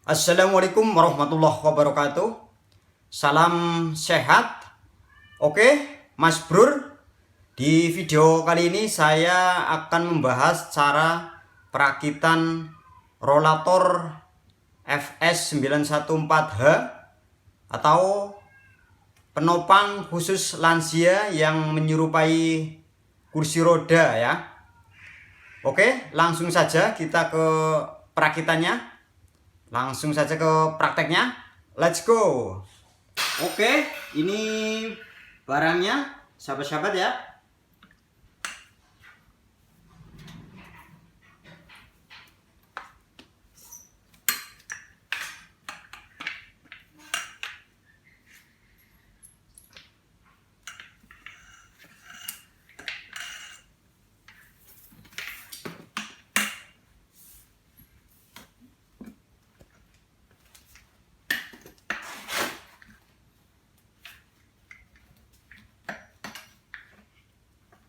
Assalamualaikum warahmatullahi wabarakatuh. Salam sehat. Oke, Mas Brur. Di video kali ini saya akan membahas cara perakitan rolator FS914H atau penopang khusus lansia yang menyerupai kursi roda ya. Oke, langsung saja kita ke perakitannya. Langsung saja ke prakteknya. Let's go. Oke, ini barangnya, sahabat-sahabat ya.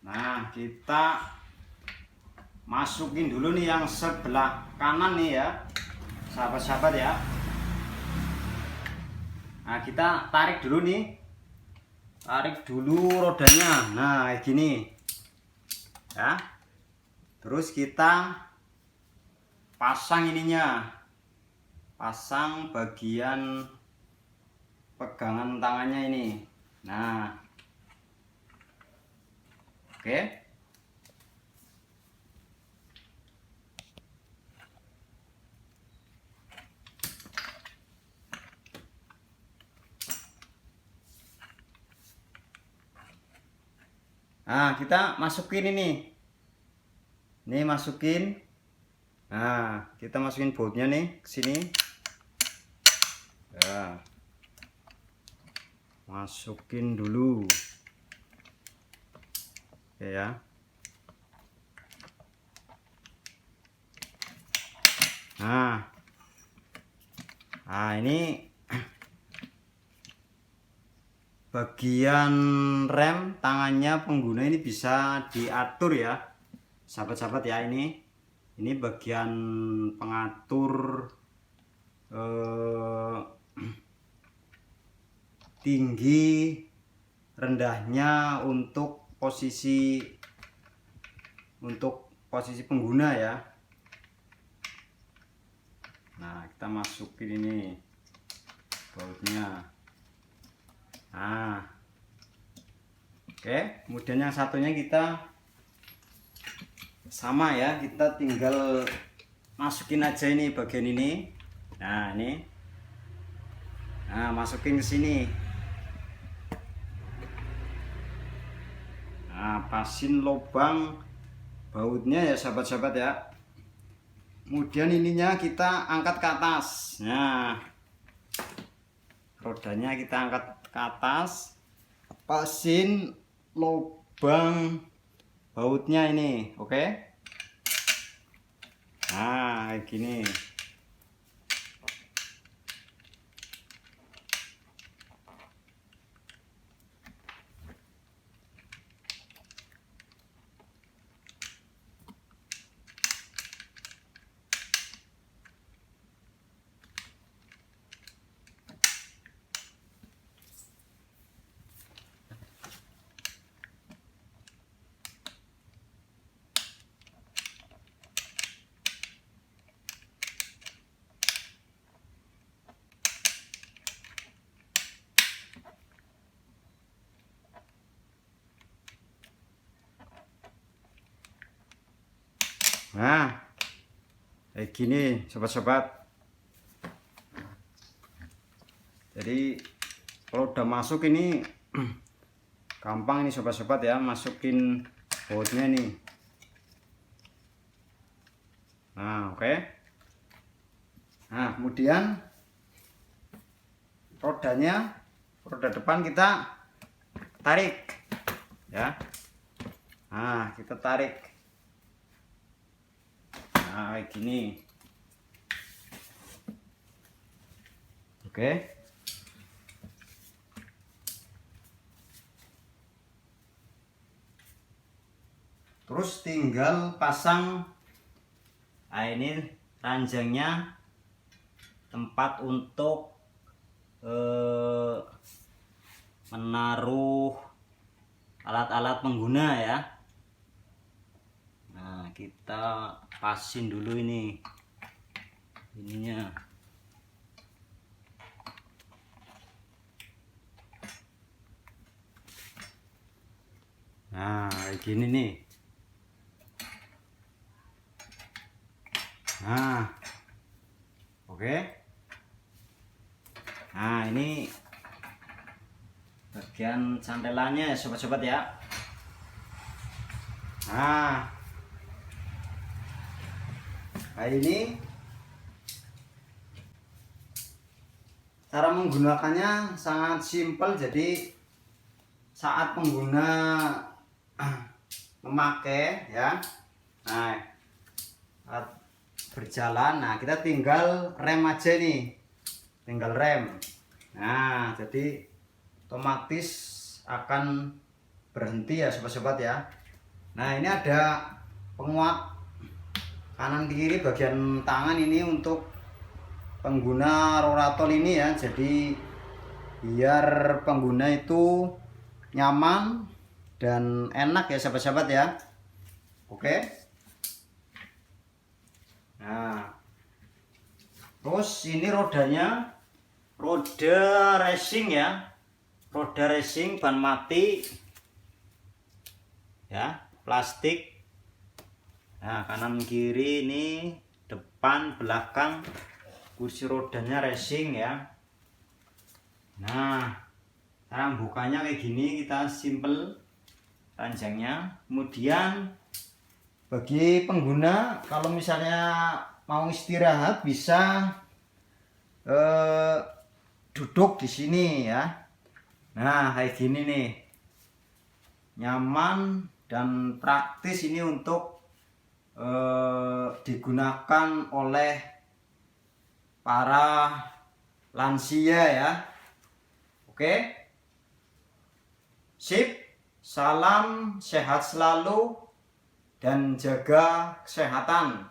Nah, kita masukin dulu nih yang sebelah kanan nih ya, sahabat-sahabat ya. Nah, kita tarik dulu nih. Tarik dulu rodanya. Nah, kayak gini. Ya. Terus kita pasang ininya. Pasang bagian pegangan tangannya ini. Nah. Oke. Nah, kita masukin ini. Nih masukin. Nah, kita masukin bautnya nih ke sini. Ya. Masukin dulu. Oke ya. Nah. Nah, ini bagian rem tangannya pengguna ini bisa diatur ya, sahabat-sahabat ya. Ini bagian pengatur tinggi rendahnya untuk posisi pengguna ya. Nah, kita masukin ini bautnya. Nah, oke, kemudian yang satunya kita sama ya, kita tinggal masukin aja ini bagian ini. Nah, ini. Nah, masukin ke sini. Nah, pasin lubang bautnya ya, sahabat-sahabat ya. Kemudian ininya kita angkat ke atas. Nah, rodanya kita angkat ke atas, pasin lubang bautnya ini. Oke. Nah, kayak gini. Nah, kayak gini sobat-sobat. Jadi kalau udah masuk ini gampang ini sobat-sobat ya, masukin bautnya nih. Nah, oke. Nah, kemudian roda depan kita tarik ya. Nah, kita tarik. Nah, kayak gini. Oke. Terus tinggal pasang. Nah, ini ranjangnya tempat untuk menaruh alat-alat pengguna ya. Nah, kita pasin dulu ininya. Nah, kayak gini nih. Nah, oke. Nah, ini bagian cantelannya ya sobat-sobat ya. Nah, ini cara menggunakannya sangat simpel. Jadi saat pengguna memakai ya, nah saat berjalan, nah kita tinggal rem aja nih, tinggal rem. Nah, jadi otomatis akan berhenti ya sobat-sobat ya. Nah, ini ada penguat kanan kiri bagian tangan ini untuk pengguna roratol ini ya. Jadi biar pengguna itu nyaman dan enak ya sahabat-sahabat ya. Oke. Nah, terus ini rodanya roda racing ya, roda racing ban mati ya, plastik. Nah, kanan kiri ini depan belakang kursi rodanya racing ya. Nah, cara bukanya kayak gini, kita simple ranjangnya. Kemudian bagi pengguna kalau misalnya mau istirahat bisa duduk di sini ya. Nah, kayak gini nih, nyaman dan praktis ini untuk digunakan oleh para lansia ya. Oke, sip. Salam sehat selalu dan jaga kesehatan.